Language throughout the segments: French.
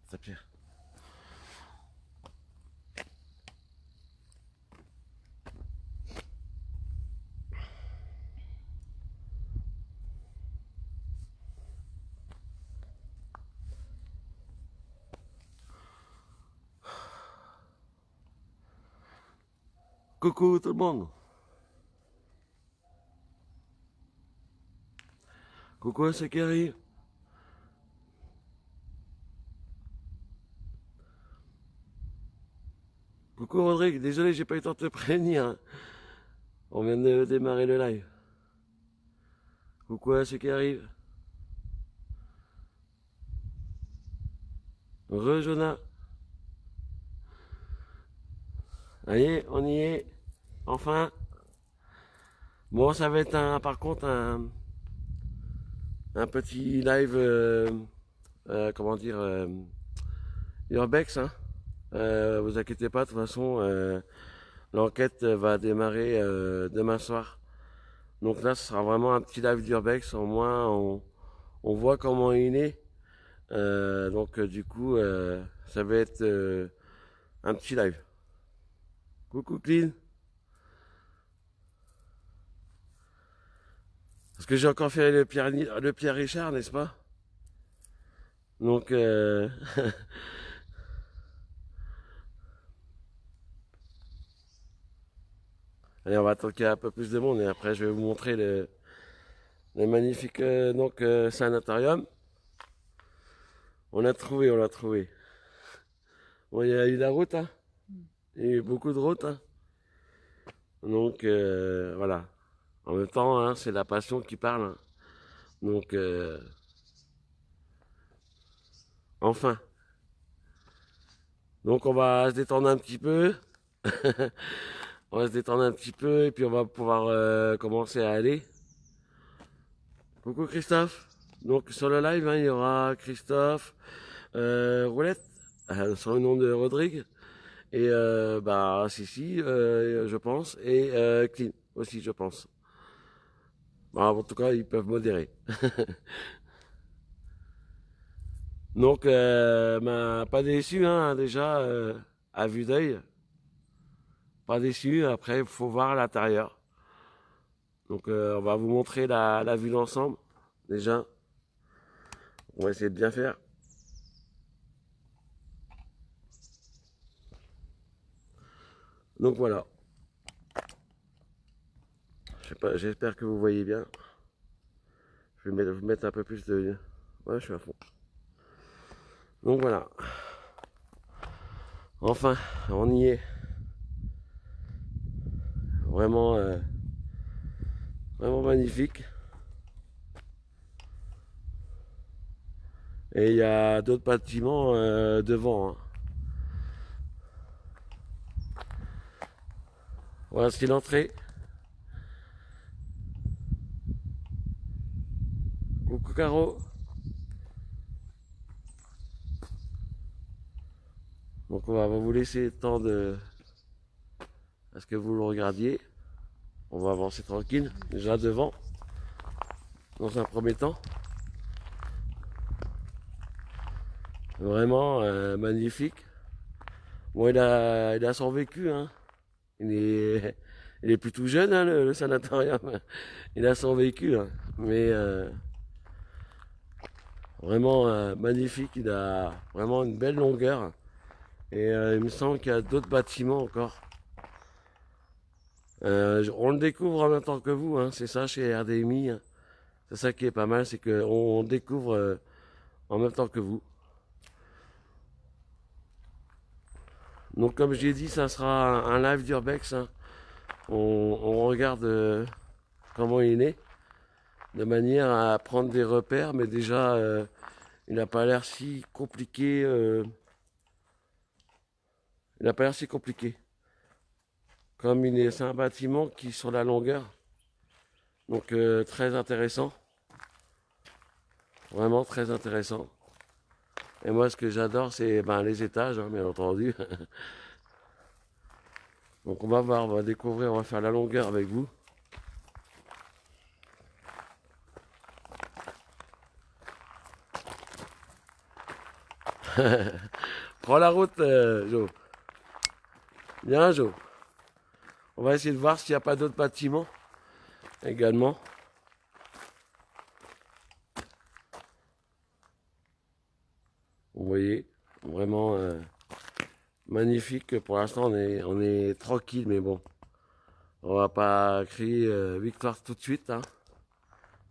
Ça pire. Coucou tout le monde. Coucou à ceux qui arrivent. Coucou Rodrigue, désolé j'ai pas eu le temps de te prévenir, hein. On vient de démarrer le live. Coucou à ceux qui arrivent. Re-Jonah. Allez, on y est. Enfin. Bon, ça va être par contre un petit live, comment dire, urbex, hein. Vous inquiétez pas, de toute façon, l'enquête va démarrer demain soir. Donc là, ce sera vraiment un petit live d'urbex. Au moins, on voit comment il est. Donc du coup, ça va être un petit live. Coucou Clean. Parce que j'ai encore fait le Pierre Richard, n'est-ce pas? Donc, allez, on va attendre qu'il y ait un peu plus de monde et après je vais vous montrer le magnifique sanatorium. On l'a trouvé, on l'a trouvé. Bon, il y a eu la route, hein. Il y a eu beaucoup de routes, hein. Donc, voilà. En même temps, hein, c'est la passion qui parle, hein. Donc, enfin. Donc, on va se détendre un petit peu. On va se détendre un petit peu et puis on va pouvoir commencer à aller. Coucou Christophe. Donc sur le live, hein, il y aura Christophe, Roulette, sur le nom de Rodrigue, et bah Sissi, je pense, et Clean aussi, je pense. Bah, en tout cas, ils peuvent modérer. Donc, bah, pas déçu, hein, déjà, à vue d'œil. Pas déçu, après, il faut voir à l'intérieur. Donc, on va vous montrer la vue d'ensemble, déjà. On va essayer de bien faire. Donc voilà. Je sais pas, j'espère que vous voyez bien. Je vais vous mettre un peu plus de. Ouais, je suis à fond. Donc voilà. Enfin, on y est. Vraiment, vraiment magnifique. Et il y a d'autres bâtiments devant, hein. Voilà, c'est l'entrée. Coucou Caro. Donc on va vous laisser le temps à ce que vous le regardiez. On va avancer tranquille, déjà devant, dans un premier temps. Vraiment magnifique. Bon, il a survécu, hein. Il est plutôt jeune, hein, le sanatorium. Il a survécu, hein. Mais vraiment magnifique. Il a vraiment une belle longueur. Et il me semble qu'il y a d'autres bâtiments encore. On le découvre en même temps que vous, hein. C'est ça chez RDMI, hein. C'est ça qui est pas mal, c'est qu'on découvre en même temps que vous. Donc comme j'ai dit, ça sera un live d'Urbex, hein. On regarde comment il est, de manière à prendre des repères, mais déjà, il n'a pas l'air si compliqué. Il n'a pas l'air si compliqué. Comme c'est un bâtiment qui est sur la longueur, donc très intéressant, vraiment très intéressant. Et moi, ce que j'adore, c'est ben, les étages, hein, bien entendu. Donc on va voir, on va découvrir, on va faire la longueur avec vous. Prends la route, Jo. Viens, Jo. On va essayer de voir s'il n'y a pas d'autres bâtiments également. Vous voyez, vraiment magnifique. Pour l'instant, on est tranquille, mais bon, on va pas crier victoire tout de suite, hein.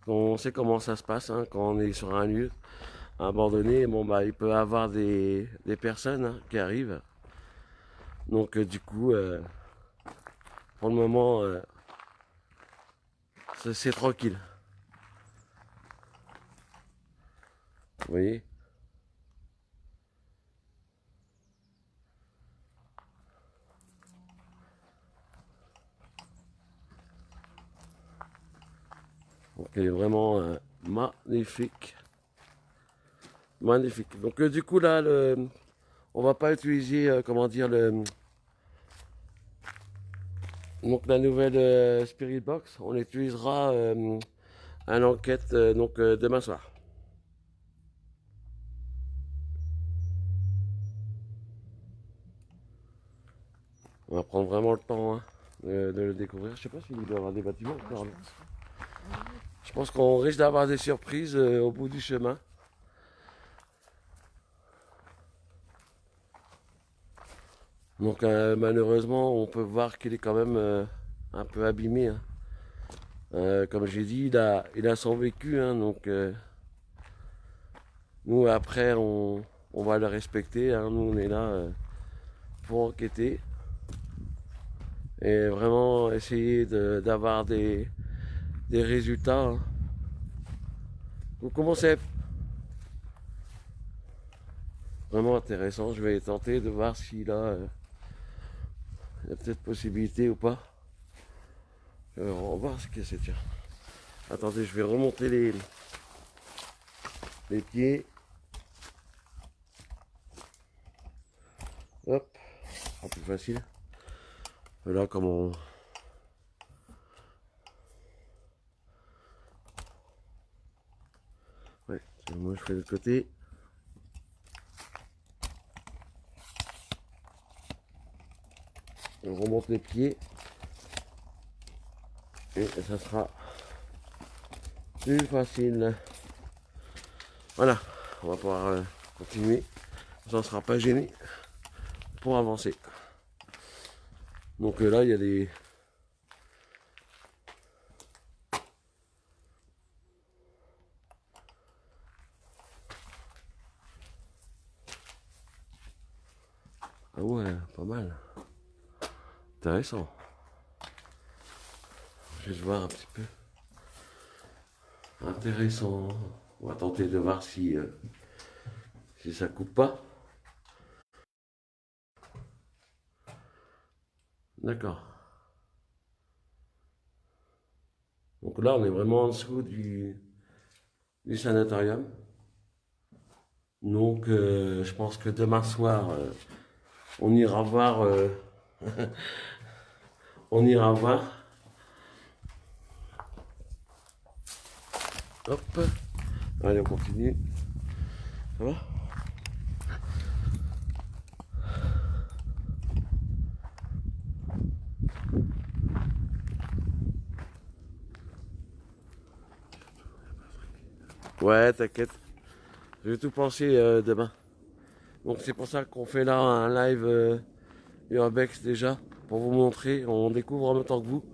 On sait comment ça se passe, hein, quand on est sur un lieu abandonné. Bon, bah, il peut y avoir des personnes, hein, qui arrivent. Donc, du coup, pour le moment, c'est tranquille. Vous voyez? Donc, il est vraiment magnifique. Magnifique. Donc, du coup, là, on va pas utiliser, comment dire, donc la nouvelle Spirit Box. On utilisera à l'enquête donc demain soir. On va prendre vraiment le temps, hein, de le découvrir. Je sais pas s'il doit y avoir des bâtiments encore, là. Je pense qu'on risque d'avoir des surprises au bout du chemin. Donc malheureusement, on peut voir qu'il est quand même un peu abîmé, hein. Comme j'ai dit, il a son vécu, hein, donc nous après on va le respecter, hein. Nous on est là pour enquêter et vraiment essayer d'avoir des résultats, hein. Donc comment c'est vraiment intéressant, je vais tenter de voir s'il a, il y a peut-être possibilité ou pas. On va voir ce que c'est, tiens. Attendez, je vais remonter les pieds. Hop, ce sera plus facile. Là, comme on... Ouais, moi je fais de l'autre côté. On remonte les pieds. Et ça sera plus facile. Voilà, on va pouvoir continuer. Ça ne sera pas gêné pour avancer. Donc là, il y a des... Ah ouais, pas mal. Intéressant. Je vais voir un petit peu. Intéressant. On va tenter de voir si ça coupe pas. D'accord. Donc là, on est vraiment en dessous du sanatorium. Donc, je pense que demain soir, on ira voir. On ira voir. Hop. Allez, on continue. Ça va? Ouais, t'inquiète. Je vais tout penser demain. Donc c'est pour ça qu'on fait là un live Urbex déjà, pour vous montrer. On découvre en même temps que vous.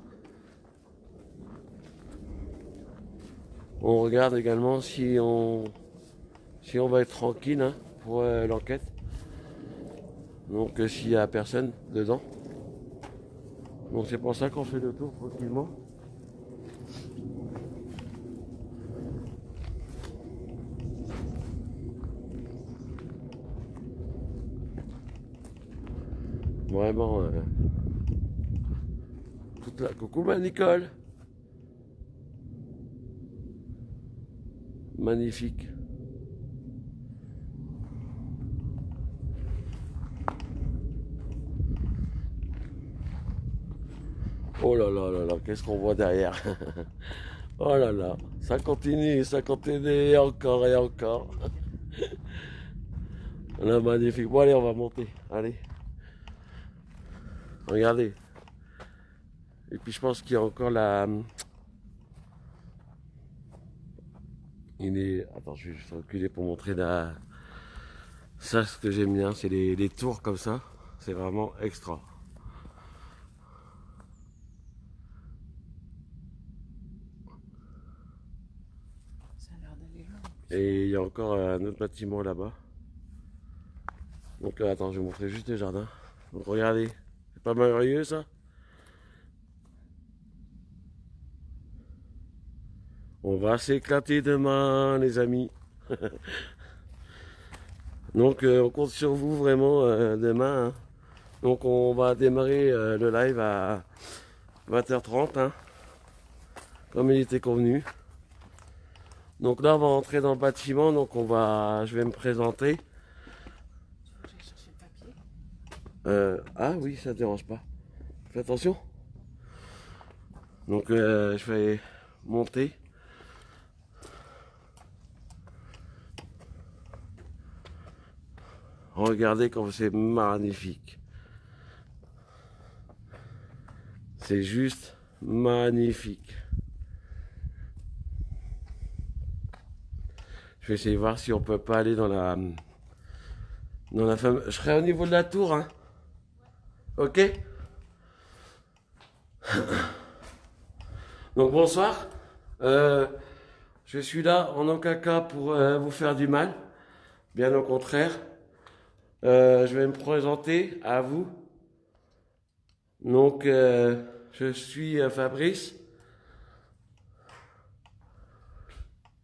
On regarde également si on va être tranquille, hein, pour l'enquête. Donc s'il n'y a personne dedans. Donc c'est pour ça qu'on fait le tour tranquillement. Vraiment. Toute la... Coucou ma Nicole. Magnifique. Oh là là là là, qu'est-ce qu'on voit derrière? Oh là là, ça continue, et encore et encore. Là, magnifique. Bon, allez, on va monter. Allez, regardez. Et puis, je pense qu'il y a encore la. Il est. Attends, je vais juste reculer pour montrer la. Ça, ce que j'aime bien, c'est les tours comme ça. C'est vraiment extra. Ça a l'air d'aller loin. Et il y a encore un autre bâtiment là-bas. Donc, attends, je vais vous montrer juste le jardin. Donc, regardez. C'est pas merveilleux ça? On va s'éclater demain, les amis. Donc, on compte sur vous vraiment demain, hein. Donc, on va démarrer le live à 20h30, hein, comme il était convenu. Donc là, on va entrer dans le bâtiment. Donc, je vais me présenter. J'ai cherché le papier. Ah oui, ça ne dérange pas. Fais attention. Donc, je vais monter. Regardez comme c'est magnifique. C'est juste magnifique. Je vais essayer de voir si on peut pas aller dans la fameuse. Je serai au niveau de la tour, hein. Ok. Donc bonsoir. Euh, je suis là en aucun cas pour vous faire du mal. Bien au contraire. Je vais me présenter à vous. Donc je suis Fabrice.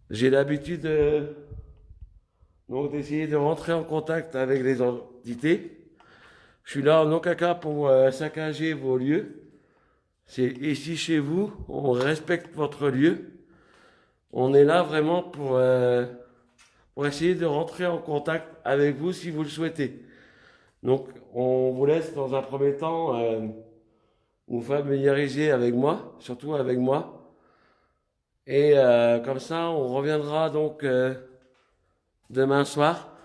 J'ai l'habitude donc d'essayer de rentrer en contact avec les entités. Je suis là en aucun cas pour saccager vos lieux. C'est ici chez vous, on respecte votre lieu. On est là vraiment pour essayer de rentrer en contact avec vous si vous le souhaitez. Donc on vous laisse dans un premier temps vous familiariser avec moi, surtout avec moi. Et comme ça, on reviendra donc demain soir.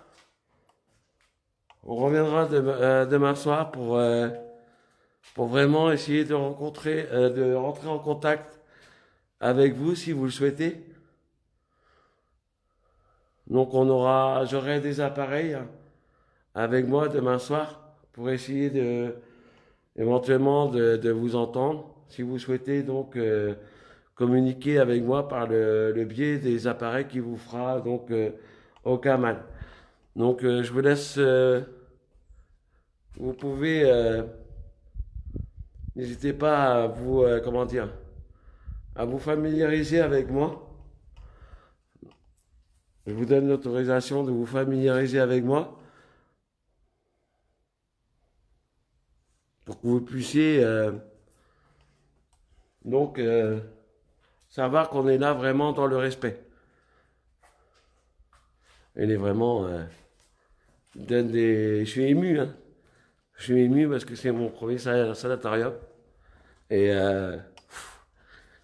On reviendra demain soir pour vraiment essayer de rentrer en contact avec vous si vous le souhaitez. Donc j'aurai des appareils avec moi demain soir pour essayer éventuellement de vous entendre si vous souhaitez donc communiquer avec moi par le biais des appareils qui vous fera donc aucun mal. Donc je vous laisse, vous pouvez, n'hésitez pas à vous, comment dire, à vous familiariser avec moi. Je vous donne l'autorisation de vous familiariser avec moi pour que vous puissiez donc savoir qu'on est là vraiment dans le respect. Elle est vraiment, je suis ému, hein. Je suis ému parce que c'est mon premier sanatarium et je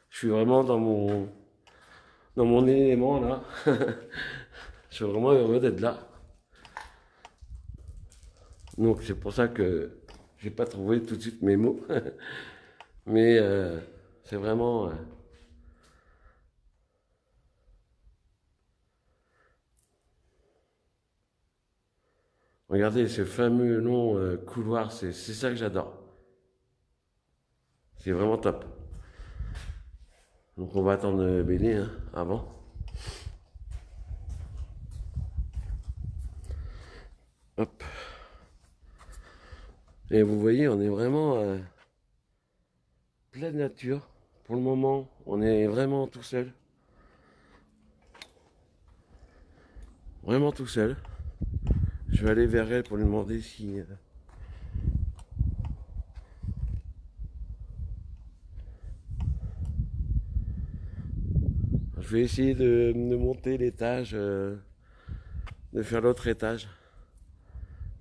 suis vraiment dans mon élément là. Je suis vraiment heureux d'être là. Donc c'est pour ça que j'ai pas trouvé tout de suite mes mots. Mais c'est vraiment. Regardez ce fameux long couloir, c'est ça que j'adore. C'est vraiment top. Donc on va attendre Béné hein, avant. Hop. Et vous voyez, on est vraiment pleine nature. Pour le moment, on est vraiment tout seul. Vraiment tout seul. Je vais aller vers elle pour lui demander si. Je vais essayer de monter l'étage, de faire l'autre étage.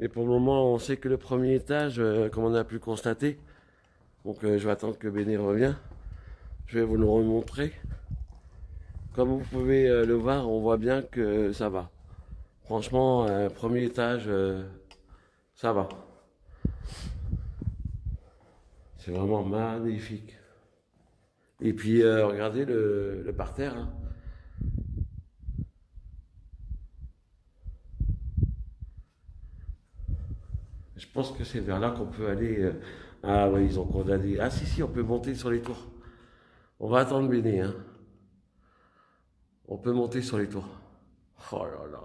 Mais pour le moment, on sait que le premier étage, comme on a pu constater. Donc je vais attendre que Béné revienne. Je vais vous le remontrer. Comme vous pouvez le voir, on voit bien que ça va. Franchement, premier étage, ça va. C'est vraiment magnifique. Et puis, regardez le parterre, hein. Je pense que c'est vers là qu'on peut aller. Ah oui, ils ont condamné. Ah si, si, on peut monter sur les tours. On va attendre Béné, hein. On peut monter sur les tours. Oh là là,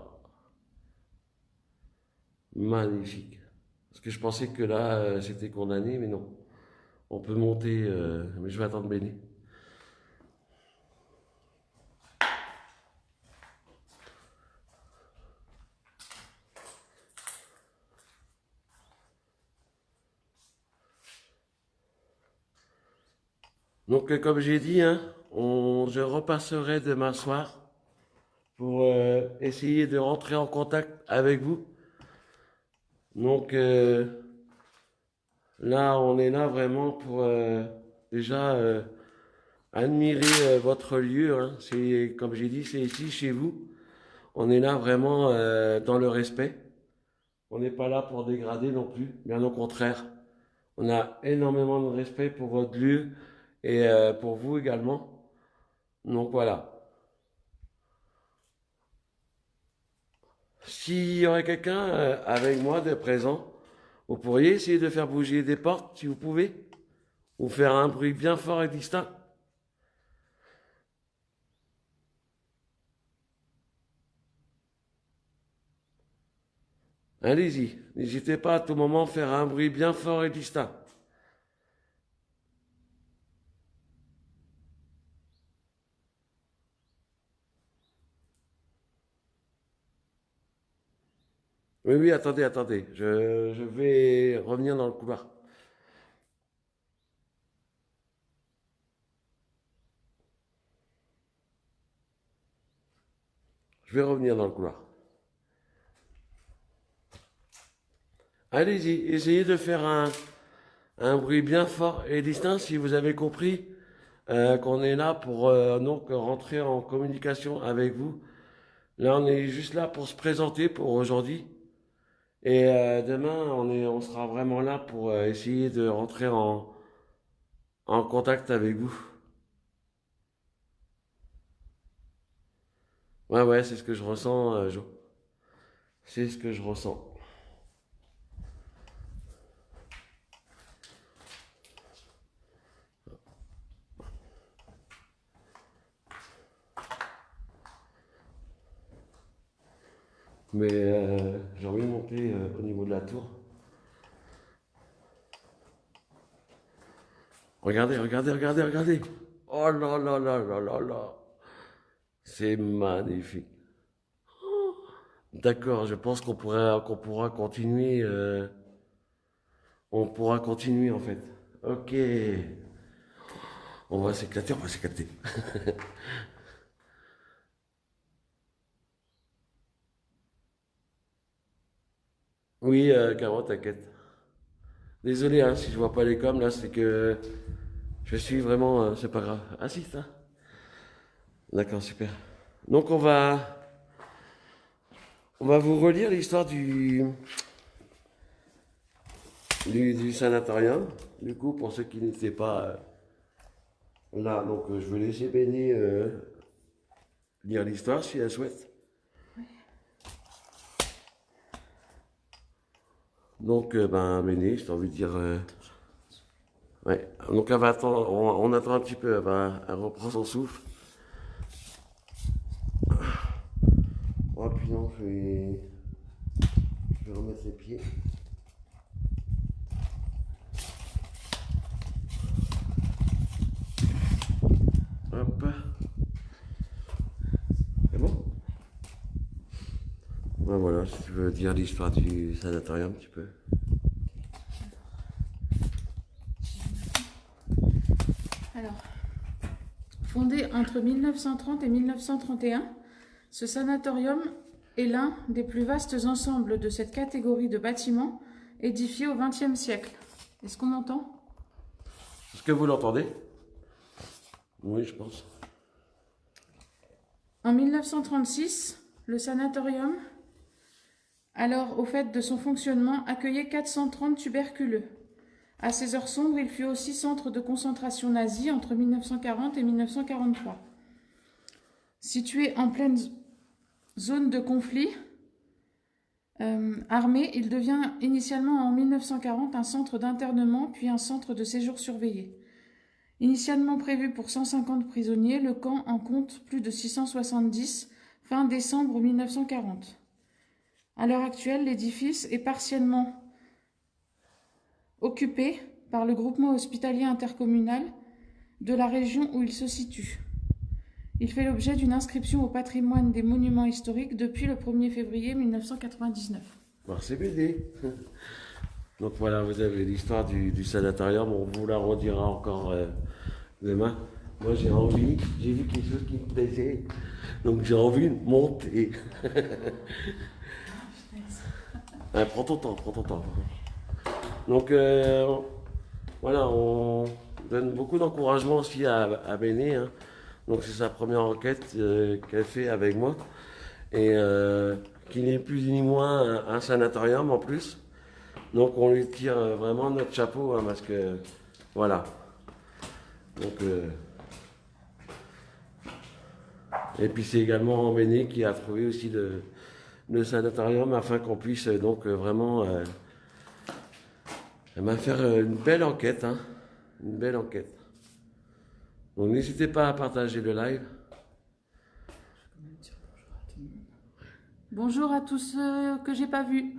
magnifique. Parce que je pensais que là, c'était condamné, mais non. On peut monter, mais je vais attendre Béné. Donc, comme j'ai dit, hein, je repasserai demain soir pour essayer de rentrer en contact avec vous. Donc, là, on est là vraiment pour déjà admirer votre lieu, hein. C'est, comme j'ai dit, c'est ici chez vous. On est là vraiment dans le respect. On n'est pas là pour dégrader non plus, bien au contraire. On a énormément de respect pour votre lieu et pour vous également. Donc voilà. S'il y aurait quelqu'un avec moi de présent, vous pourriez essayer de faire bouger des portes si vous pouvez, ou faire un bruit bien fort et distinct. Allez-y, n'hésitez pas à tout moment à faire un bruit bien fort et distinct. Oui, oui, attendez, attendez. Je vais revenir dans le couloir. Je vais revenir dans le couloir. Allez-y, essayez de faire un bruit bien fort et distinct si vous avez compris qu'on est là pour donc rentrer en communication avec vous. Là, on est juste là pour se présenter pour aujourd'hui. Et demain, on sera vraiment là pour essayer de rentrer en contact avec vous. Ouais, ouais, c'est ce que je ressens, Jo. C'est ce que je ressens. Mais j'ai envie de monter au niveau de la tour. Regardez, regardez, regardez, regardez. Oh là là là là là là. C'est magnifique. D'accord, je pense qu'on pourra continuer. On pourra continuer en fait. Ok. On va s'éclater, on va s'éclater. Oui, Caro, t'inquiète. Désolé hein, si je vois pas les coms là, c'est que je suis vraiment. C'est pas grave. Ah si, ça. D'accord, super. Donc on va vous relire l'histoire du sanatorium. Du coup, pour ceux qui n'étaient pas là, donc je vais laisser Béné lire l'histoire si elle souhaite. Donc, ben, Béné, je t'ai envie de dire. Ouais. Donc, elle va attendre, on attend un petit peu, elle reprend son souffle. Oh, puis non, je vais remettre les pieds. Hop. C'est bon? Ben voilà, si tu veux dire l'histoire du sanatorium un petit peu. Alors, fondé entre 1930 et 1931, ce sanatorium est l'un des plus vastes ensembles de cette catégorie de bâtiments édifiés au XXe siècle. Est-ce qu'on entend? Est-ce que vous l'entendez? Oui, je pense. En 1936, le sanatorium Alors, au fait de son fonctionnement, accueillait 430 tuberculeux. À ces heures sombres, il fut aussi centre de concentration nazie entre 1940 et 1943. Situé en pleine zone de conflit armé, il devient initialement en 1940 un centre d'internement puis un centre de séjour surveillé. Initialement prévu pour 150 prisonniers, le camp en compte plus de 670 fin décembre 1940. À l'heure actuelle, l'édifice est partiellement occupé par le groupement hospitalier intercommunal de la région où il se situe. Il fait l'objet d'une inscription au patrimoine des monuments historiques depuis le 1er février 1999. Merci BD. Donc voilà, vous avez l'histoire du sanatorium, on vous la redira encore demain. Moi j'ai vu quelque chose qui me plaisait, donc j'ai envie de monter. Prends ton temps, prends ton temps. Donc voilà, on donne beaucoup d'encouragement aussi à Béné. Hein. Donc c'est sa première enquête qu'elle fait avec moi. Et qu'il n'est plus ni moins un sanatorium en plus. Donc on lui tire vraiment notre chapeau hein, parce que voilà. Donc et puis c'est également Béné qui a trouvé aussi le sanatorium afin qu'on puisse donc vraiment faire une belle enquête, hein, une belle enquête. Donc n'hésitez pas à partager le live. Bonjour à tous ceux que j'ai pas vus.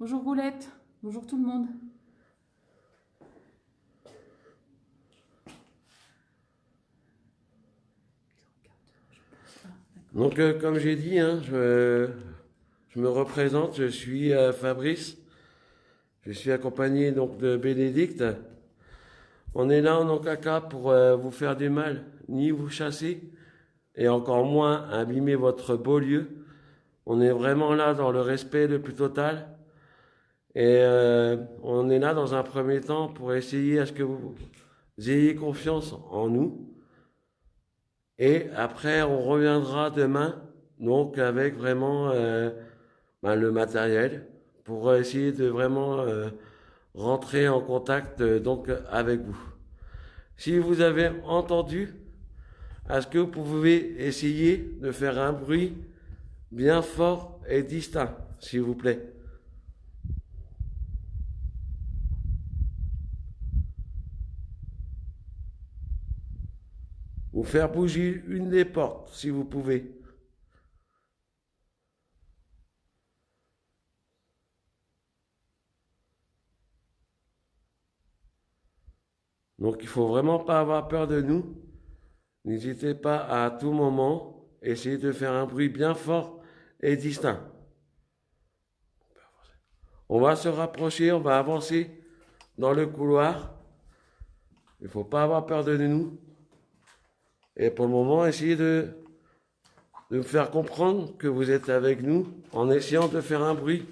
Bonjour Roulette. Bonjour tout le monde. Donc comme j'ai dit, hein, je me représente, je suis Fabrice. Je suis accompagné donc de Bénédicte. On est là en aucun cas pour vous faire du mal, ni vous chasser, et encore moins abîmer votre beau lieu. On est vraiment là dans le respect le plus total. Et on est là dans un premier temps pour essayer à ce que vous ayez confiance en nous. Et après, on reviendra demain, donc avec vraiment le matériel, pour essayer de vraiment rentrer en contact donc avec vous. Si vous avez entendu, est-ce que vous pouvez essayer de faire un bruit bien fort et distinct, s'il vous plaît? Ou faire bouger une des portes, si vous pouvez. Donc il ne faut vraiment pas avoir peur de nous. N'hésitez pas à tout moment essayer de faire un bruit bien fort et distinct. On va se rapprocher, on va avancer dans le couloir. Il ne faut pas avoir peur de nous. Et pour le moment, essayez de me faire comprendre que vous êtes avec nous en essayant de faire un bruit.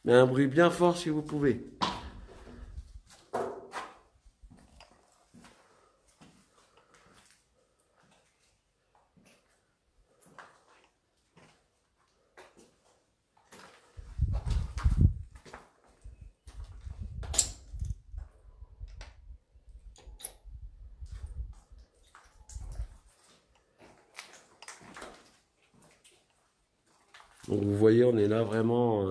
Mais un bruit bien fort si vous pouvez. Donc vous voyez, on est là vraiment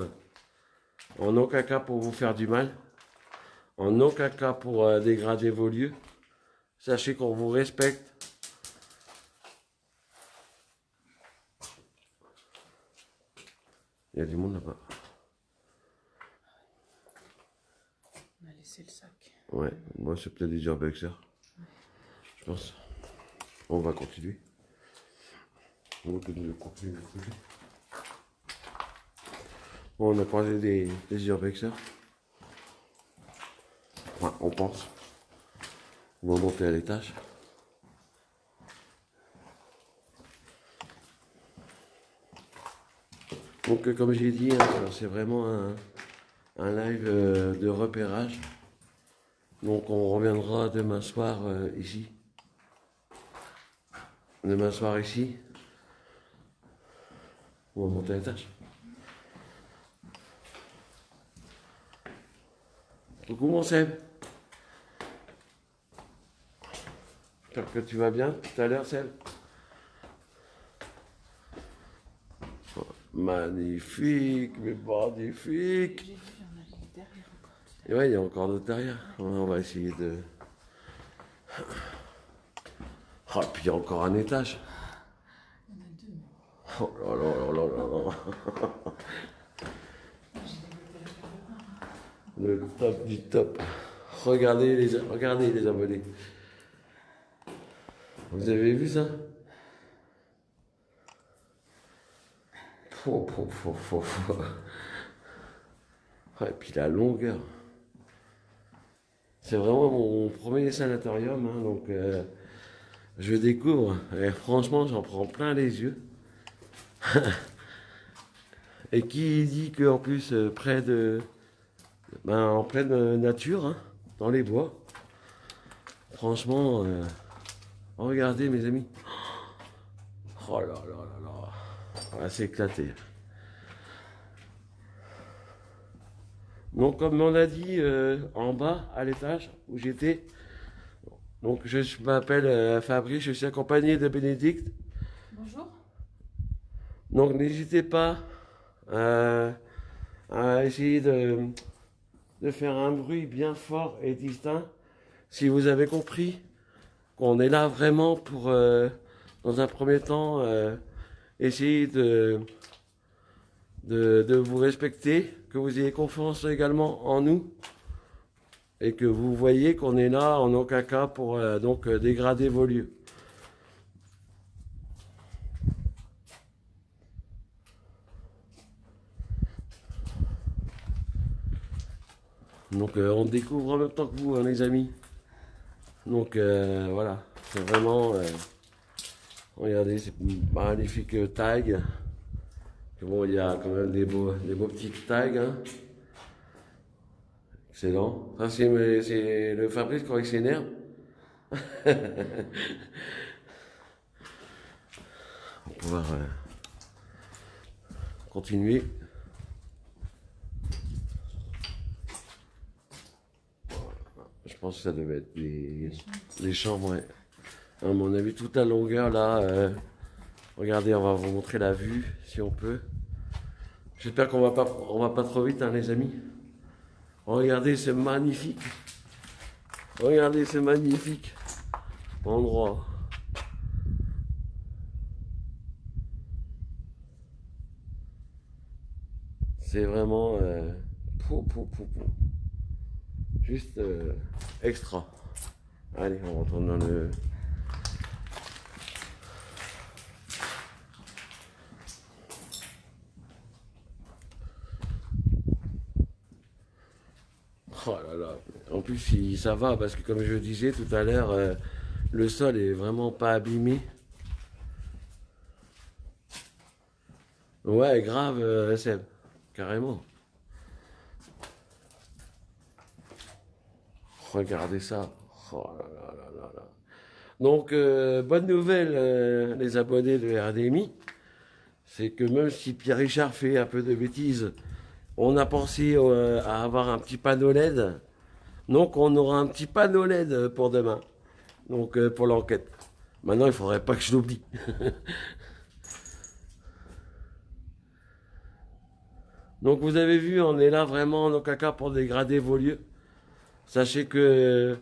en aucun cas pour vous faire du mal, en aucun cas pour dégrader vos lieux. Sachez qu'on vous respecte. Il y a du monde là-bas. On a laissé le sac. Ouais, moi c'est peut-être des urbexers. Je pense. On va continuer. On va continuer. Bon, on a croisé des urbexers. Ouais, on pense. On va monter à l'étage. Donc comme j'ai dit, hein, c'est vraiment un live de repérage. Donc on reviendra demain soir ici. Demain soir ici. On va monter à l'étage. Coucou mon Seb. J'espère que tu vas bien tout à l'heure, Seb. Magnifique, mais magnifique. J'ai vu, il y en a derrière encore. Et ouais, il y a encore d'autres derrière. On va essayer de... Oh, et puis il y a encore un étage. Il y en a deux. Oh là là là là là là. Le top du top. Regardez les abonnés. Vous avez vu ça? Oh, oh, oh, oh, oh. Ouais, et puis la longueur. C'est vraiment mon premier sanatorium, hein, donc je découvre. Et franchement, j'en prends plein les yeux. Et qui dit qu'en plus, près de... Ben, en pleine nature, hein, dans les bois. Franchement, regardez mes amis. Oh là là là là. On va s'éclater. Donc comme on a dit en bas, à l'étage où j'étais, donc je m'appelle Fabrice, je suis accompagné de Bénédicte. Bonjour. Donc n'hésitez pas à essayer de faire un bruit bien fort et distinct. Si vous avez compris qu'on est là vraiment pour, dans un premier temps, essayer de vous respecter, que vous ayez confiance également en nous et que vous voyez qu'on est là en aucun cas pour donc dégrader vos lieux. Donc on découvre en même temps que vous, hein, les amis. Donc voilà, c'est vraiment... regardez, c'est une magnifique tag. Bon, il y a quand même des beaux petits tags. Hein. Excellent. Ça, c'est le Fabrice correctionnaire. On va pouvoir continuer. Je pense que ça devait être les chambres. Ouais. À mon avis, toute la longueur là. Regardez, on va vous montrer la vue si on peut. J'espère qu'on va pas trop vite, hein, les amis. Regardez, c'est magnifique. Regardez, c'est magnifique endroit. C'est vraiment juste extra. Allez, on retourne dans le... Oh là là. En plus, ça va parce que comme je disais tout à l'heure, le sol est vraiment pas abîmé. Ouais, grave, Seb, carrément. Regardez ça. Oh là là là là là. Donc, bonne nouvelle, les abonnés de RDMI, c'est que même si Pierre Richard fait un peu de bêtises, on a pensé à avoir un petit panneau LED. Donc, on aura un petit panneau LED pour demain. Donc, pour l'enquête. Maintenant, il ne faudrait pas que je l'oublie. Donc, vous avez vu, on est là vraiment en aucun cas pour dégrader vos lieux. Sachez que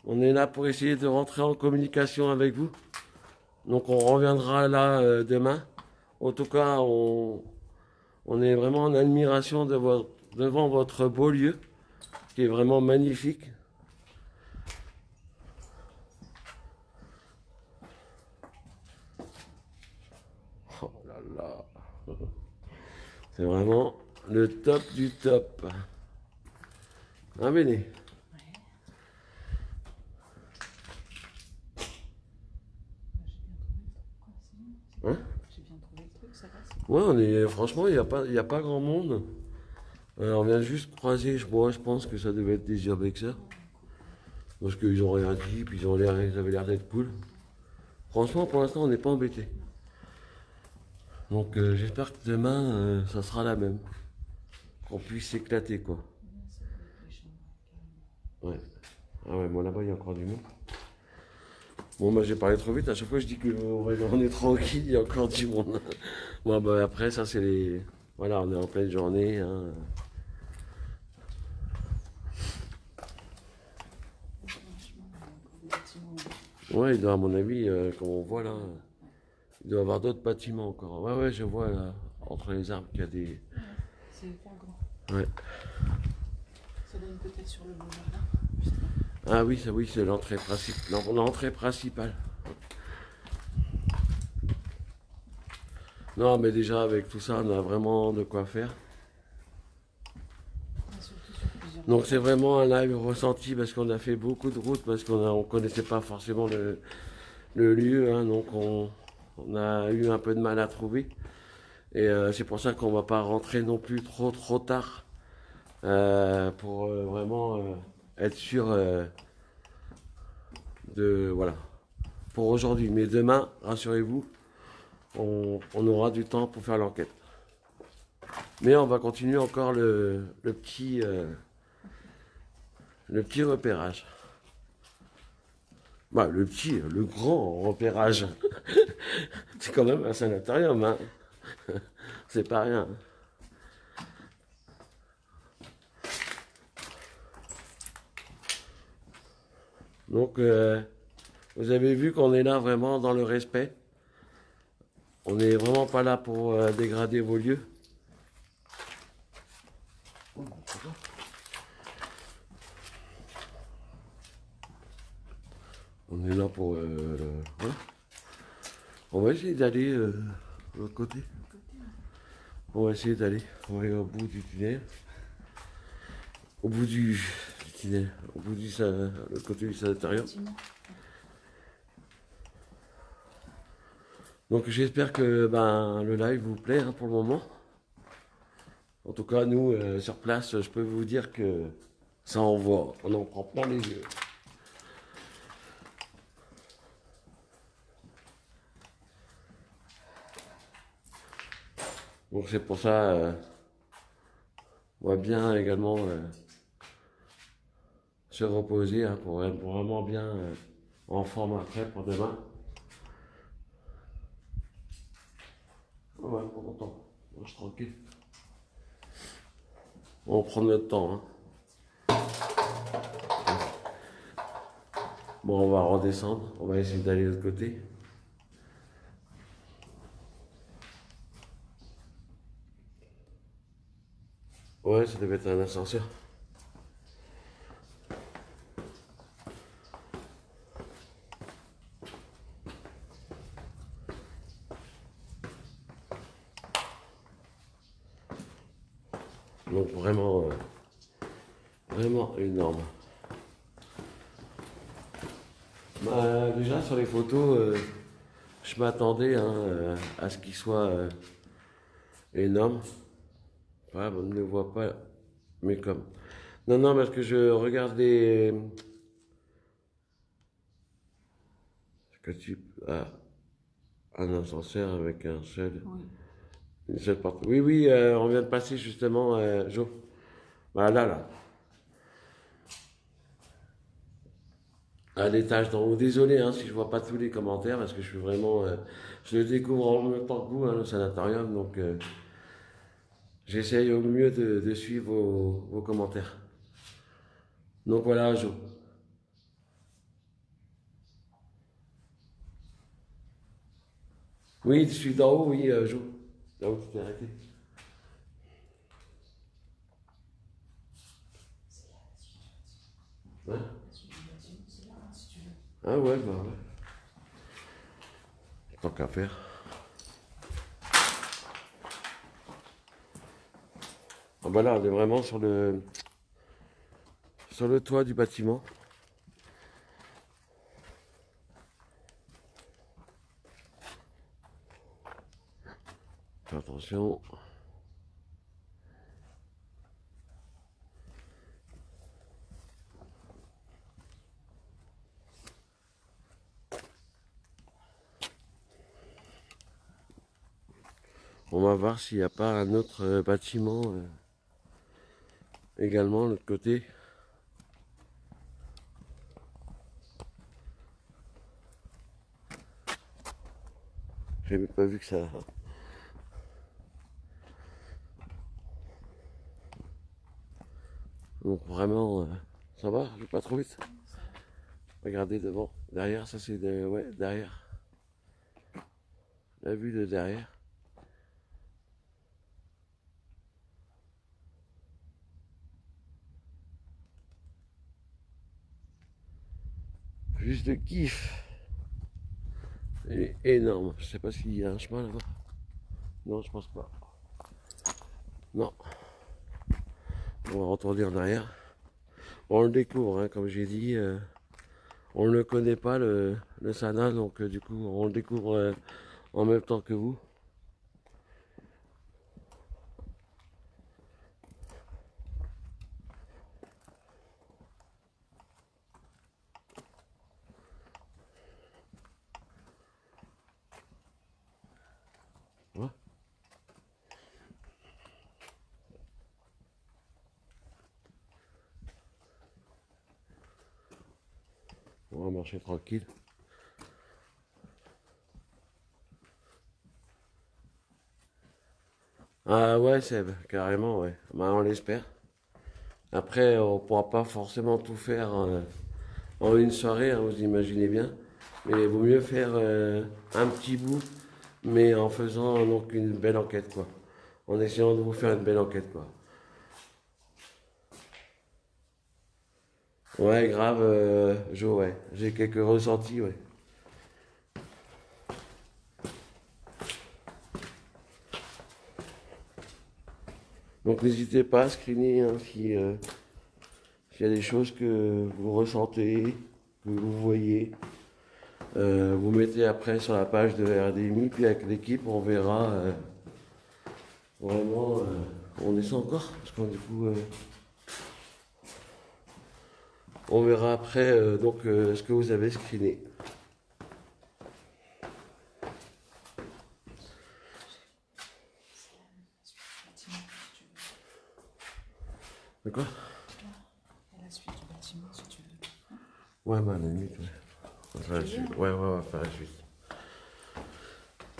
on est là pour essayer de rentrer en communication avec vous. Donc, on reviendra là demain. En tout cas, on est vraiment en admiration devant votre beau lieu, qui est vraiment magnifique. Oh là là. C'est vraiment le top du top. Ah, Béné. Hein? J'ai bien trouvé le truc, ça va. Ouais, franchement, il n'y a pas grand monde. On vient juste croiser, je pense que ça devait être des urbexers. Parce qu'ils ont rien dit, puis ils avaient l'air d'être cool. Franchement, pour l'instant, on n'est pas embêté. Donc j'espère que demain, ça sera la même. Qu'on puisse s'éclater, quoi. Ouais. Ah ouais, moi là-bas, il y a encore du monde. Bon, moi j'ai parlé trop vite. À chaque fois, je dis qu'on est tranquille, il y a encore du monde. Bon, bah après, ça, c'est les. Voilà, on est en pleine journée, hein. Ouais, il doit, à mon avis, comme on voit là, il doit y avoir d'autres bâtiments encore. Ouais, ouais, je vois là, entre les arbres, qu'il y a des. C'est hyper grand. Ouais. Ça donne peut-être sur le beau jardin. Je sais pas. Ah oui, ça, oui, c'est l'entrée principale. L'entrée principale. Non, mais déjà, avec tout ça, on a vraiment de quoi faire. Et surtout sur plusieurs Donc, c'est étages. vraiment un live ressenti parce qu'on a fait beaucoup de routes, parce qu'on connaissait pas forcément le lieu, hein, donc on a eu un peu de mal à trouver. Et c'est pour ça qu'on va pas rentrer non plus trop tard pour vraiment être sûr de voilà pour aujourd'hui. Mais demain, rassurez-vous, on aura du temps pour faire l'enquête. Mais on va continuer encore le petit repérage. Bah, le grand repérage. C'est quand même un sanatorium, hein. C'est pas rien. Donc, vous avez vu qu'on est là vraiment dans le respect. On n'est vraiment pas là pour dégrader vos lieux. On est là pour... voilà. On va essayer d'aller de l'autre côté. On va essayer d'aller. On va aller au bout du tunnel. Au bout du tunnel. Au bout le côté du sanatorium. Bâtiment. Donc j'espère que ben, le live vous plaît, hein, pour le moment. En tout cas, nous, sur place, je peux vous dire que ça envoie. On en prend plein les yeux. Donc c'est pour ça, on va bien également se reposer, hein, pour être vraiment bien en forme après pour demain. Ouais, pour longtemps. Moi, je suis tranquille. On va prendre notre temps, hein. Bon, on va redescendre. On va essayer d'aller de l'autre côté. Ouais, ça devait être un ascenseur. Donc vraiment, vraiment énorme. Bah, déjà sur les photos, je m'attendais, hein, à ce qu'il soit énorme. Ouais, on ne le voit pas, mais comme. Non, non, parce que je regarde que tu as un ascenseur avec Oui. une seule porte. Oui, oui, on vient de passer justement, Jo. Bah là. À l'étage d'en haut. Désolé, hein, si je vois pas tous les commentaires, parce que je suis vraiment. Je le découvre en même temps que vous, hein, le sanatorium, donc j'essaye au mieux de suivre vos commentaires. Donc voilà, Jo. Oui, je suis d'en haut, oui, Jo. Là où tu t'es arrêté. Hein? Ah ouais, bah ouais. Tant qu'à faire. Ah bah là, on est vraiment sur le toit du bâtiment. Fais attention. On va voir s'il n'y a pas un autre bâtiment également de l'autre côté. J'ai même pas vu que ça. Donc vraiment, ça va, je vais pas trop vite. Regardez devant, derrière, ça c'est de. Ouais, derrière. La vue de derrière. Juste de kiff. Et énorme. Je sais pas s'il y a un chemin là-bas. Non, je pense pas. Non. On va retourner en arrière. On le découvre, hein, comme j'ai dit. On ne connaît pas le Sana, donc du coup, on le découvre en même temps que vous. Ouais. On va marcher tranquille. Ah ouais, Seb, carrément, ouais. Bah, on l'espère. Après, on pourra pas forcément tout faire en une soirée, hein, vous imaginez bien. Mais il vaut mieux faire un petit bout, mais en faisant donc une belle enquête, quoi. En essayant de vous faire une belle enquête, quoi. Ouais, grave, Jo, ouais. J'ai quelques ressentis, ouais. Donc n'hésitez pas à screener hein, si, s'il y a des choses que vous ressentez, que vous voyez. Vous mettez après sur la page de RDMI, puis avec l'équipe, on verra vraiment. On descend encore, parce qu'on du coup, on verra après donc ce que vous avez screené. D'accord? La suite du bâtiment, si tu veux. Ouais, bah à la limite, ouais. On va faire la suite. Ouais, on va faire la suite.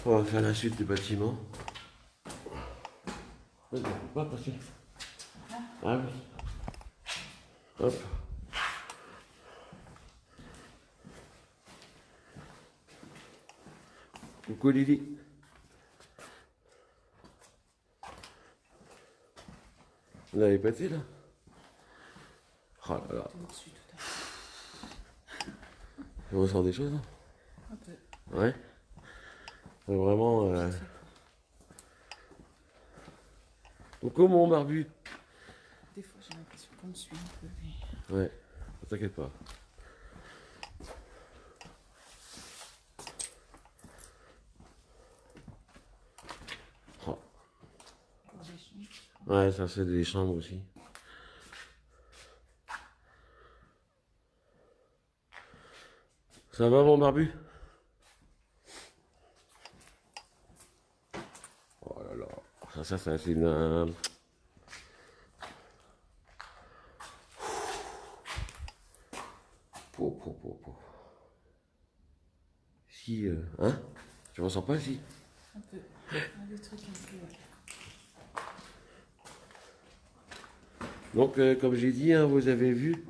On va faire la suite du bâtiment. Vas-y, va passer. Ah oui. Hop. Coucou Lily. Vous l'avez pété là? Oh là là. Au-dessus, tout à fait. On ressent des choses là? Un peu. Ouais. Vraiment. Coucou mon barbu. Des fois, j'ai l'impression qu'on me suit un peu. Mais... Ouais. T'inquiète pas. Oh. Ouais, ça c'est des chambres aussi. Ça va mon barbu? Oh là là. Ça c'est une. Po. Si, hein? Tu ressens pas si? Un peu. Des trucs un peu. Ouais. Donc, comme j'ai dit, hein, vous avez vu,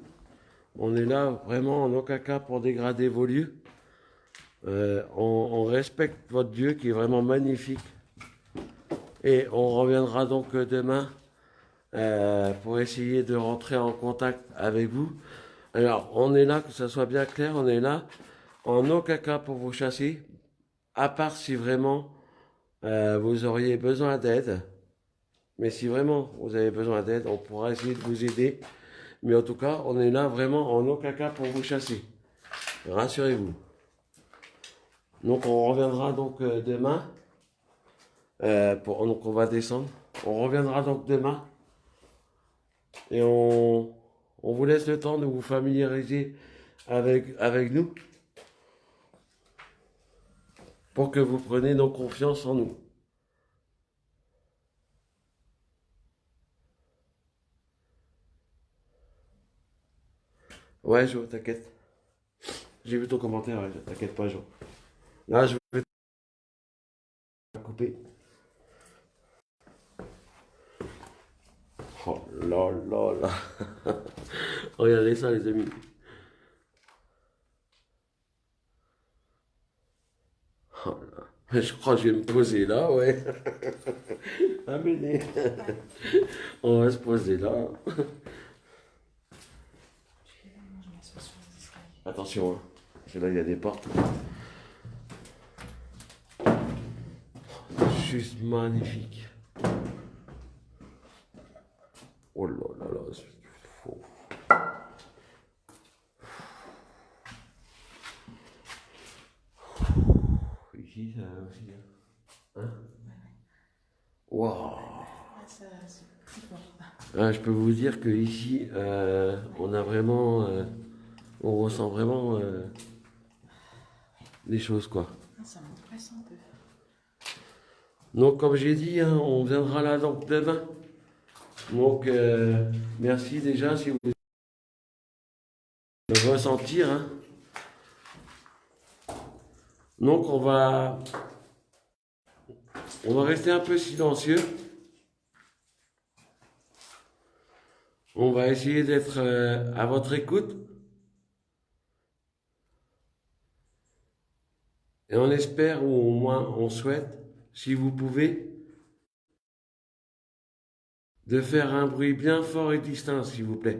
on est là vraiment en aucun cas pour dégrader vos lieux. On respecte votre Dieu qui est vraiment magnifique. Et on reviendra donc demain pour essayer de rentrer en contact avec vous. Alors, on est là, que ça soit bien clair, on est là en aucun cas pour vous chasser, à part si vraiment vous auriez besoin d'aide. Mais si vraiment vous avez besoin d'aide, on pourra essayer de vous aider. Mais en tout cas, on est là vraiment en aucun cas pour vous chasser. Rassurez-vous. Donc on reviendra donc demain. Donc on va descendre. On reviendra donc demain. Et on vous laisse le temps de vous familiariser avec nous. Pour que vous preniez donc confiance en nous. Ouais, Jo, t'inquiète. J'ai vu ton commentaire, ouais, t'inquiète pas, Jo. Là, je vais couper. Oh là là là. Regardez ça les amis. Oh là. Je crois que je vais me poser là, ouais. Amenez. On va se poser là. Attention, hein. Parce que là il y a des portes. Juste magnifique. Oh là là là, c'est faux. Ici, ça aussi. Hein? Waouh! Je peux vous dire que ici, on a vraiment, on ressent vraiment des choses quoi. Ça m'oppresse un peu. Donc comme j'ai dit, hein, on viendra là donc demain. Donc merci déjà si vous le ressentir. Hein. Donc on va rester un peu silencieux. On va essayer d'être à votre écoute. Et on espère, ou au moins on souhaite, si vous pouvez, de faire un bruit bien fort et distinct, s'il vous plaît.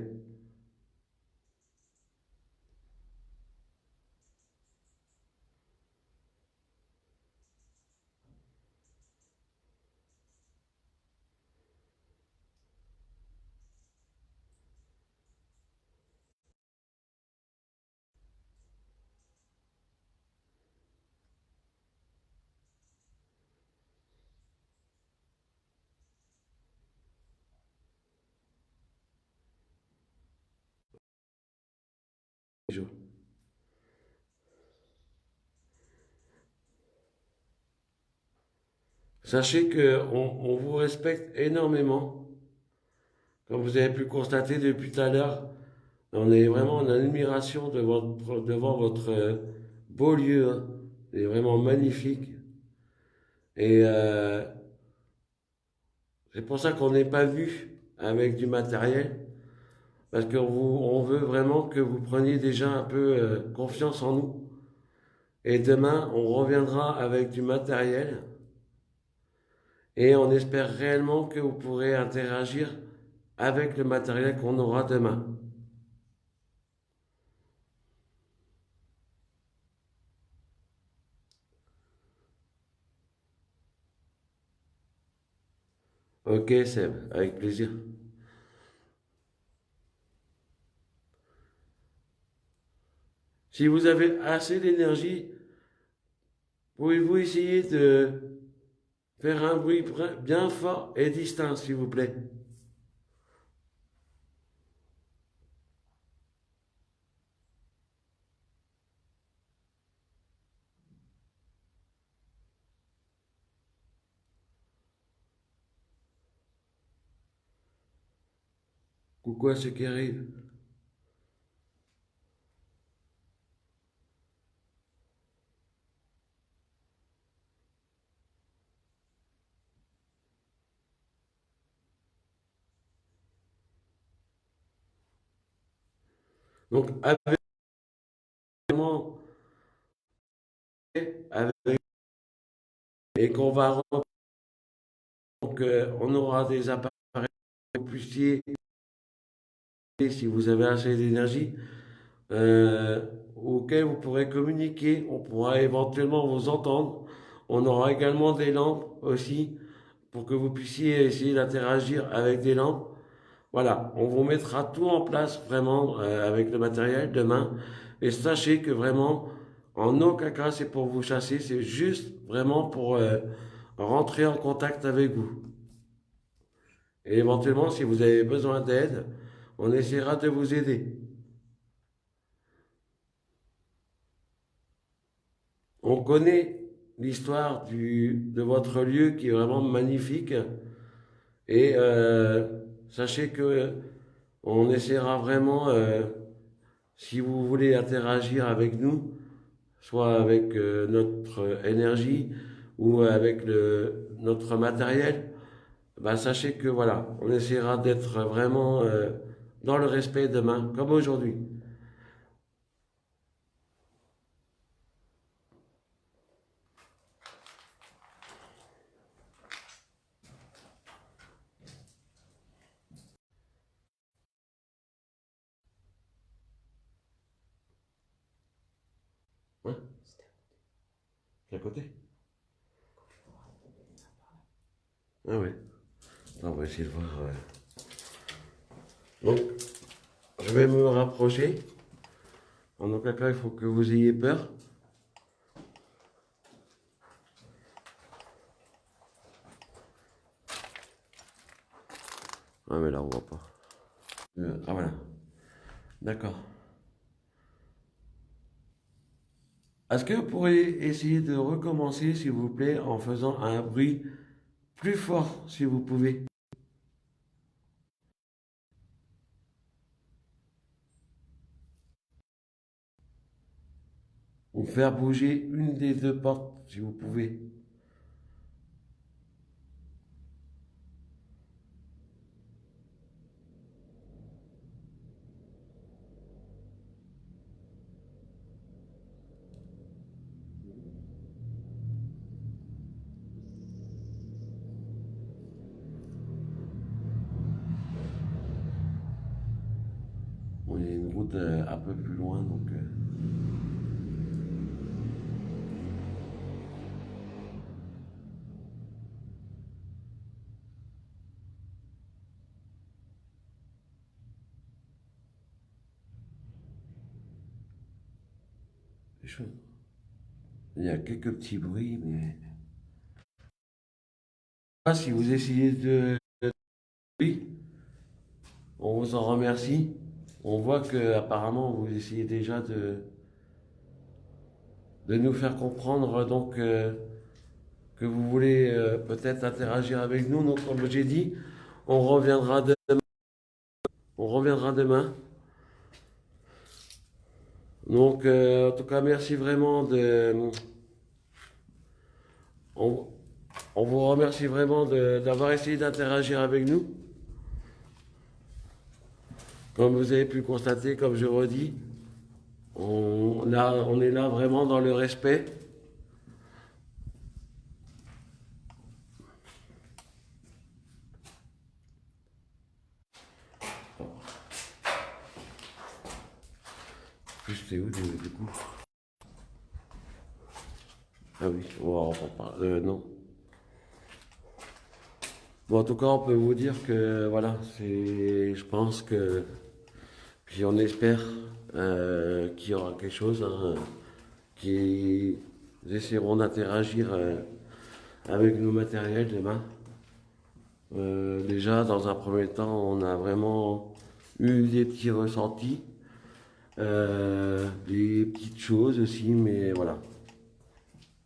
Sachez qu'on vous respecte énormément. Comme vous avez pu constater depuis tout à l'heure, on est vraiment en admiration devant votre beau lieu. Hein. C'est vraiment magnifique. Et c'est pour ça qu'on n'est pas venu avec du matériel. Parce qu'on veut vraiment que vous preniez déjà un peu confiance en nous. Et demain, on reviendra avec du matériel. Et on espère réellement que vous pourrez interagir avec le matériel qu'on aura demain. Ok, Seb, avec plaisir. Si vous avez assez d'énergie, pouvez-vous essayer de faire un bruit bien fort et distinct, s'il vous plaît? Coucou à ceux qui arrivent. Donc, avec, avec et qu'on va donc, on aura des appareils que vous puissiez, si vous avez assez d'énergie, auxquels vous pourrez communiquer. On pourra éventuellement vous entendre. On aura également des lampes aussi pour que vous puissiez essayer d'interagir avec des lampes. Voilà, on vous mettra tout en place vraiment avec le matériel demain. Et sachez que vraiment, en aucun cas c'est pour vous chasser, c'est juste vraiment pour rentrer en contact avec vous. Et éventuellement, si vous avez besoin d'aide, on essaiera de vous aider. On connaît l'histoire de votre lieu qui est vraiment magnifique. Et sachez que on essaiera vraiment, si vous voulez interagir avec nous, soit avec notre énergie ou avec notre matériel, bah, sachez que voilà, on essaiera d'être vraiment dans le respect demain, comme aujourd'hui. Hein? C'est à côté? Ah ouais. On va essayer de voir. Donc, je vais me rapprocher. En aucun cas, il faut que vous ayez peur. Ah mais là, on voit pas. Ah voilà. D'accord. Est-ce que vous pourriez essayer de recommencer, s'il vous plaît, en faisant un bruit plus fort, si vous pouvez? Ou faire bouger une des deux portes, si vous pouvez. Bon, il y a une route un peu plus loin, donc... c'est chaud. Il y a quelques petits bruits, mais... Ah, si vous essayez de... Oui, on vous en remercie. On voit que apparemment vous essayez déjà de nous faire comprendre donc que vous voulez peut-être interagir avec nous. Donc comme j'ai dit, on reviendra demain. On reviendra demain. Donc en tout cas merci vraiment on, on vous remercie vraiment d'avoir essayé d'interagir avec nous. Comme vous avez pu le constater, comme je redis, on est là vraiment dans le respect. Plus c'est où du coup? Ah oui, on va en parler. Non. Bon, en tout cas, on peut vous dire que voilà, je pense que, puis on espère qu'il y aura quelque chose, hein, qui essaieront d'interagir avec nos matériels demain. Déjà, dans un premier temps, on a vraiment eu des petits ressentis, des petites choses aussi, mais voilà.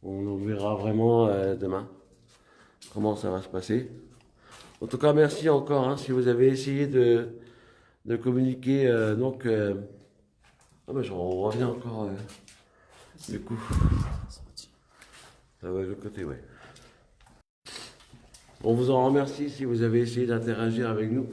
On verra vraiment demain comment ça va se passer. En tout cas, merci encore hein, si vous avez essayé de communiquer. Ah ben, j'en reviens encore du coup. Ça va de l'autre côté, ouais. On vous en remercie si vous avez essayé d'interagir avec nous.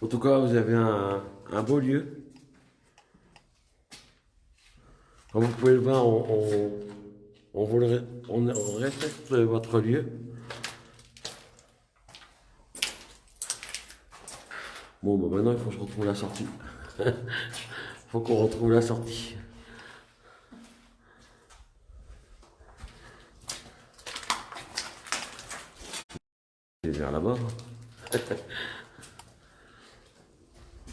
En tout cas, vous avez un beau lieu. Comme vous pouvez le voir, on respecte votre lieu. Bon, bah maintenant, il faut que je retrouve la sortie. Il faut qu'on retrouve la sortie. C'est vers là-bas.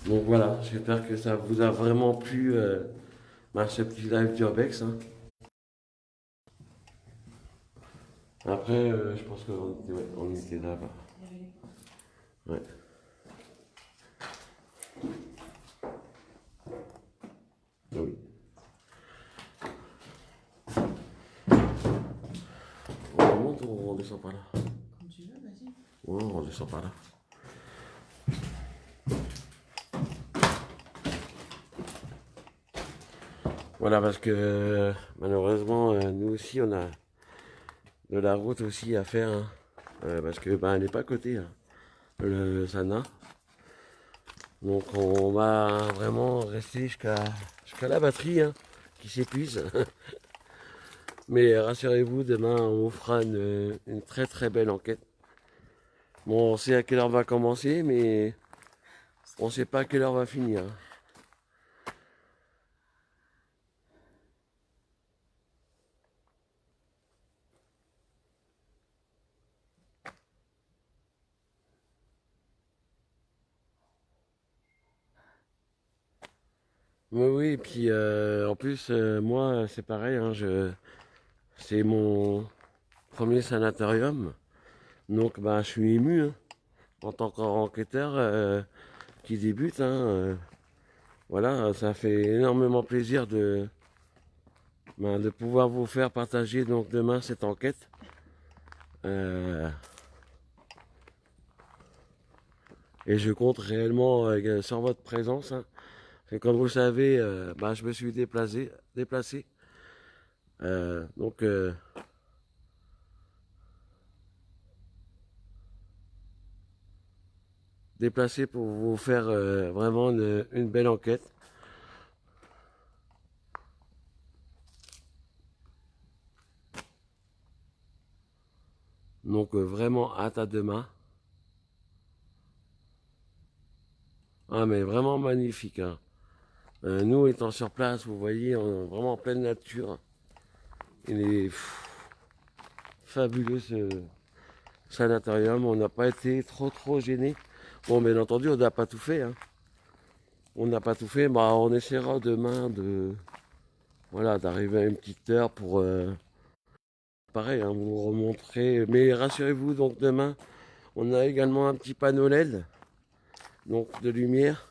Donc voilà, j'espère que ça vous a vraiment plu, ce petit live d'Urbex. Hein. Après, je pense on était là-bas. Ouais. Oui. On remonte ou on descend par là? Comme tu veux, vas-y. Oh, on descend par là. Voilà, parce que malheureusement, nous aussi, on a de la route aussi à faire, hein. Parce que elle n'est pas à côté, hein, le Sana. Donc on va vraiment rester jusqu'à la batterie, hein, qui s'épuise. Mais rassurez-vous, demain on vous fera une très très belle enquête. Bon, on sait à quelle heure va commencer, mais on sait pas à quelle heure va finir. Oui, oui, et puis en plus, moi c'est pareil, hein, c'est mon premier sanatorium. Donc bah, je suis ému, hein, en tant qu'enquêteur qui débute, hein. Voilà, ça fait énormément plaisir de pouvoir vous faire partager donc demain cette enquête. Euh, et je compte réellement sur votre présence, hein. Et comme vous le savez, bah, je me suis déplacé. Donc déplacé pour vous faire vraiment une belle enquête. Donc vraiment hâte à demain. Ah mais vraiment magnifique, hein. Nous étant sur place, vous voyez, on est vraiment en pleine nature. Il est fabuleux ce sanatorium. On n'a pas été trop gêné. Bon, bien entendu, on n'a pas tout fait, hein. On n'a pas tout fait. Bah, on essaiera demain voilà, d'arriver à une petite heure pour pareil, hein, vous remontrer. Mais rassurez-vous, donc demain, on a également un petit panneau LED, donc de lumière.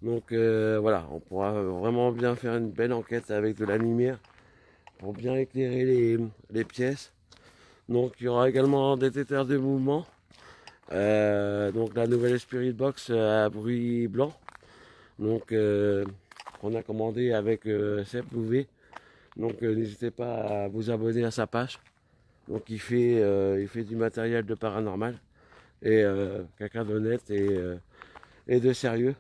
Donc voilà, on pourra vraiment bien faire une belle enquête avec de la lumière pour bien éclairer les pièces. Donc il y aura également des détecteurs de mouvement. Donc la nouvelle Spirit Box à bruit blanc. Donc qu'on a commandé avec Seb Bouvet. Donc n'hésitez pas à vous abonner à sa page. Donc il fait du matériel de paranormal. Et quelqu'un d'honnête et de sérieux.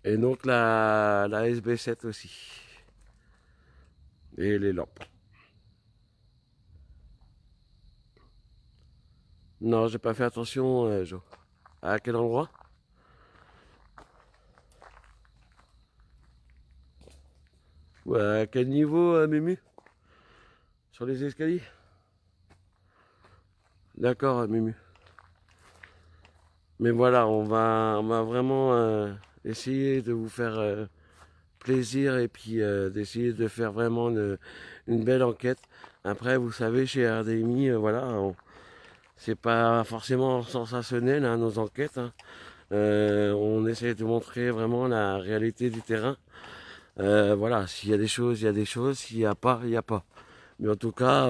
Et donc la SB7 aussi. Et les lampes. Non, j'ai pas fait attention, Jo. À quel endroit? Ou à quel niveau, Mumu? Sur les escaliers? D'accord, Mumu. Mais voilà, on va vraiment essayer de vous faire plaisir et puis d'essayer de faire vraiment une belle enquête. Après, vous savez, chez RDMI, voilà, c'est pas forcément sensationnel, hein, nos enquêtes, hein. On essaie de montrer vraiment la réalité du terrain. Voilà, s'il y a des choses, il y a des choses. S'il n'y a pas, il n'y a pas. Mais en tout cas,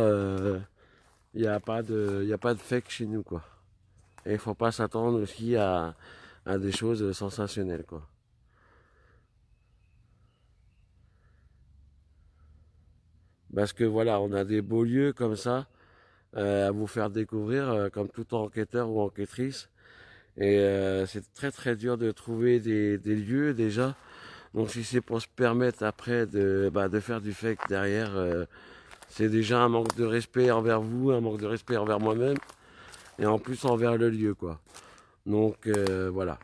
il y a pas de fake chez nous, quoi. Et il faut pas s'attendre aussi à des choses sensationnelles, quoi. Parce que voilà, on a des beaux lieux comme ça à vous faire découvrir, comme tout enquêteur ou enquêtrice. Et c'est très très dur de trouver des lieux déjà. Donc si c'est pour se permettre après de faire du fake derrière, c'est déjà un manque de respect envers vous, un manque de respect envers moi-même, et en plus envers le lieu, quoi. Donc voilà.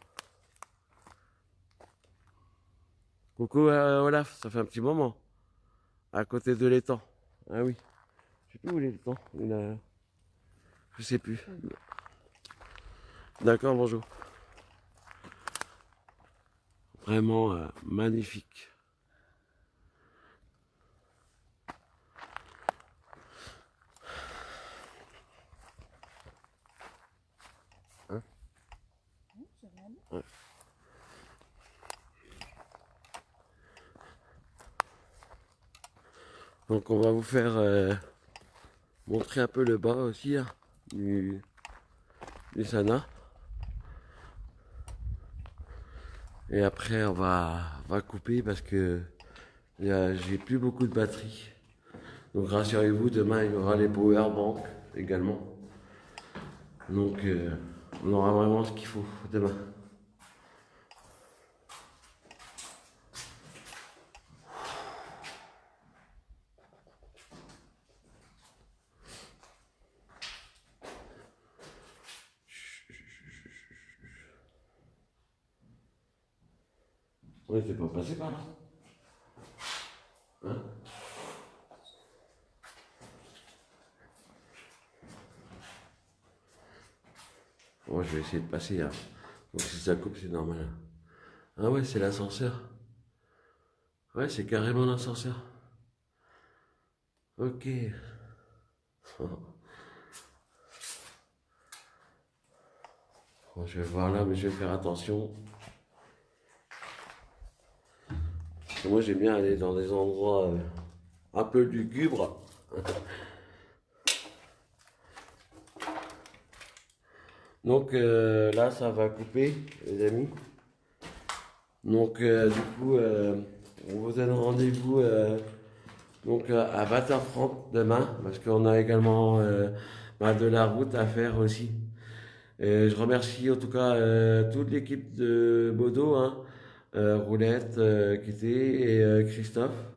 Coucou Olaf, ça fait un petit moment. À côté de l'étang. Ah oui. Je sais plus où il est l'étang. Je sais plus. D'accord, bonjour. Vraiment magnifique. Hein. Ouais. Donc on va vous faire montrer un peu le bas aussi hein, du, du Sana. Et après on va couper parce que j'ai plus beaucoup de batterie. Donc rassurez-vous, demain il y aura les power banks également. Donc on aura vraiment ce qu'il faut demain. Oui, t'es pas passé par là. Hein? Moi je vais essayer de passer. Hein. Donc si ça coupe, c'est normal. Ah ouais, c'est l'ascenseur. Ouais, c'est carrément l'ascenseur. Ok. Bon, je vais voir là, mais je vais faire attention. Parce que moi j'aime bien aller dans des endroits un peu lugubres. Donc là, ça va couper, les amis. Donc du coup, on vous donne rendez-vous donc à 20h30 demain, parce qu'on a également de la route à faire aussi. Et je remercie en tout cas toute l'équipe de Bodo, hein, Roulette, Kitty et Christophe.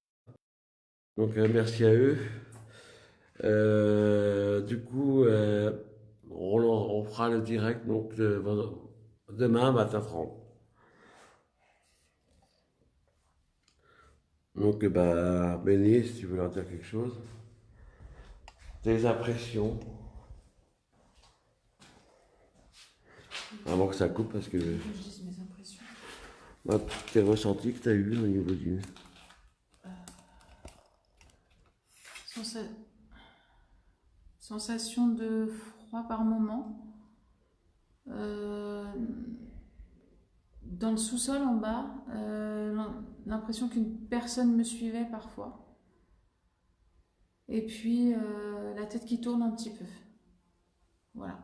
Donc merci à eux. Du coup, on fera le direct donc demain à 20h30. Donc bah Béni, si tu veux leur dire quelque chose. Tes impressions. Avant que ça coupe parce que. Je dis mes impressions. Bah, tes ressentis que tu as eu au niveau du. Sensation de froid par moment. Dans le sous-sol en bas, l'impression qu'une personne me suivait parfois. Et puis la tête qui tourne un petit peu. Voilà.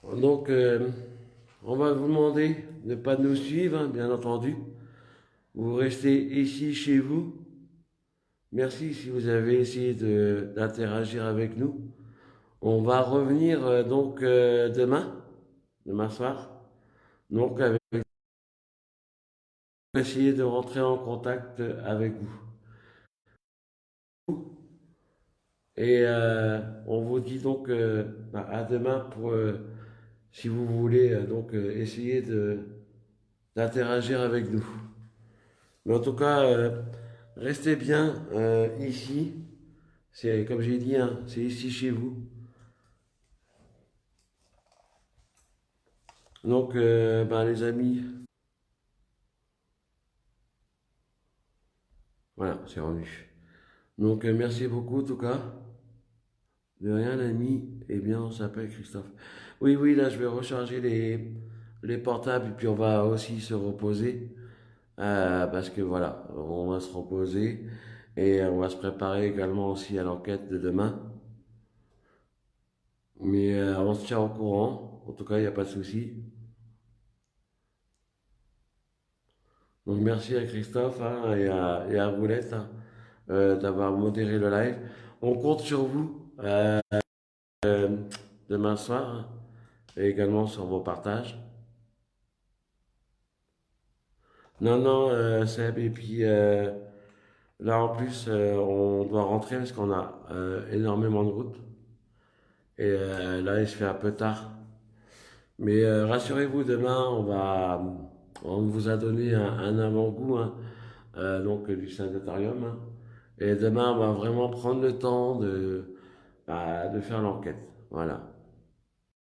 Donc, on va vous demander de ne pas nous suivre, hein, bien entendu. Vous restez ici chez vous. Merci si vous avez essayé d'interagir avec nous. On va revenir donc demain soir. Donc, essayer de rentrer en contact avec vous. Et on vous dit donc à demain pour, si vous voulez, essayer d'interagir avec nous. Mais en tout cas, restez bien ici. C'est comme j'ai dit, hein, c'est ici chez vous. Donc, les amis, voilà, c'est rendu. Donc, merci beaucoup en tout cas. De rien, l'ami. Eh bien, on s'appelle Christophe. Oui, oui, là, je vais recharger les portables et puis on va aussi se reposer. Parce que voilà, on va se reposer et on va se préparer également aussi à l'enquête de demain. Mais on se tient au courant. En tout cas, il n'y a pas de souci. Donc, merci à Christophe hein, et à Roulette hein, d'avoir modéré le live. On compte sur vous demain soir hein, et également sur vos partages. Non, non, Seb, et puis là en plus, on doit rentrer parce qu'on a énormément de route. Et là, il se fait un peu tard. Mais rassurez-vous, demain, on vous a donné un avant-goût hein, donc du sanatorium. Hein. Et demain, on va vraiment prendre le temps de faire l'enquête. Voilà.